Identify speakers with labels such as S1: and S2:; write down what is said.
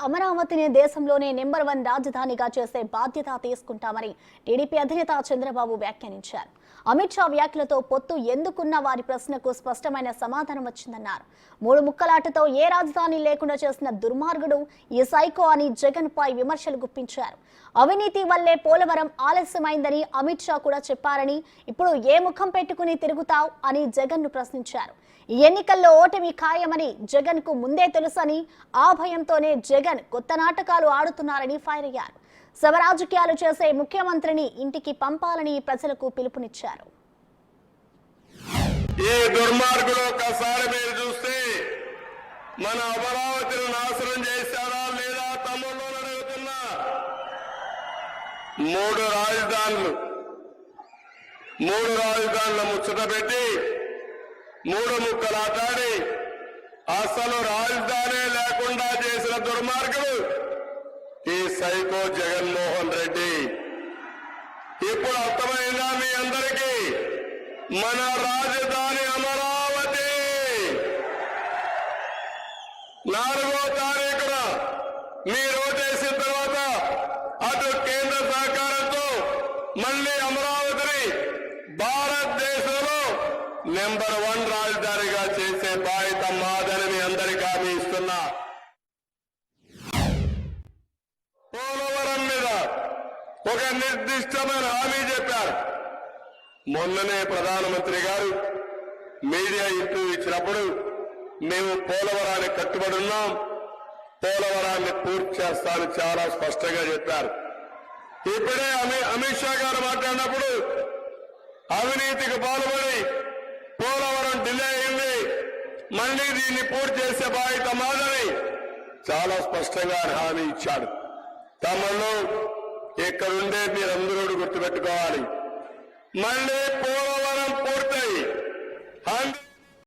S1: అమరావతిని దేశంలోనే నెంబర్ 1 రాజధానిగా చేసే బాధ్యత తీసుకుంటామని టీడీపీ అధినేత చంద్రబాబు వ్యాఖ్యానించారు. అమిత్ షా వ్యాఖ్యలతో పొత్తు ఎందుకున్న వారి ప్రశ్నకు స్పష్టమైన సమాధానం వచ్చిందన్నారు. 3 ముక్కలాటతో ఏ రాజధాని లేకుండా చేసిన దుర్మార్గుడు ఈ సైకో అని జగన్ పై విమర్శలు గుప్పించారు. అవినీతి వల్లే పోలవరం ఆలస్యమైందని అమిత్ షా కూడా చెప్పారని, ఇప్పుడు ఏ ముఖం పెట్టుకుని తిరుగుతావు అని జగన్ ను ప్రశ్నించారు. ఈ ఎన్నికల్లో ఓటమి ఖాయమని జగన్ కు ముందే తెలుసని, ఆ భయంతోనే జగన్ కొత్త నాటకాలు ఆడుతున్నారని ఫైర్ అయ్యారు. సభ రాజకీయాలు చేసే ముఖ్యమంత్రిని ఇంటికి పంపాలని ప్రజలకు పిలుపునిచ్చారు.
S2: ఈ దుర్మార్గులు ఒకసారి మీరు చూస్తే మన అమరావతిని నాశనం చేశారా లేదా తమ్ముళ్ళు అడుగుతున్నా. 3 రాజధానుల ముచ్చట పెట్టి 3 ముక్కలాటాడి అసలు రాజధాని లేకుండా చేసిన దుర్మార్గులు ఈ సైకో జగన్మోహన్ రెడ్డి. ఇప్పుడు అర్థమైందా మీ అందరికీ? మన రాజధాని అమరావతి 4వ తారీఖున మీరు ఓటేసిన తర్వాత అటు కేంద్ర సహకారంతో మళ్లీ అమరావతిని భారతదేశంలో నెంబర్ 1 రాజధానిగా చేసే బాధ్యత మాదని మీ అందరికీ హామీ ఇస్తున్నా. పోలవరం మీద ఒక నిర్దిష్టమైన హామీ చెప్పారు. మొన్ననే ప్రధానమంత్రి గారు మీడియా ఇంటర్వ్యూ ఇచ్చినప్పుడు మేము పోలవరానికి కట్టుబడి ఉన్నాం, పోలవరాన్ని పూర్తి చేస్తానని చాలా స్పష్టంగా చెప్పారు. ఇప్పుడే అమిత్ షా గారు మాట్లాడినప్పుడు అవినీతికి పాల్పడి పోలవరం డిలే అయింది, మళ్లీ దీన్ని పూర్తి చేసే బాధ్యత మాదని చాలా స్పష్టంగా హామీ ఇచ్చాడు. తమలో ఇక్కడుండే మీరందరూ గుర్తుపెట్టుకోవాలి, మళ్లీ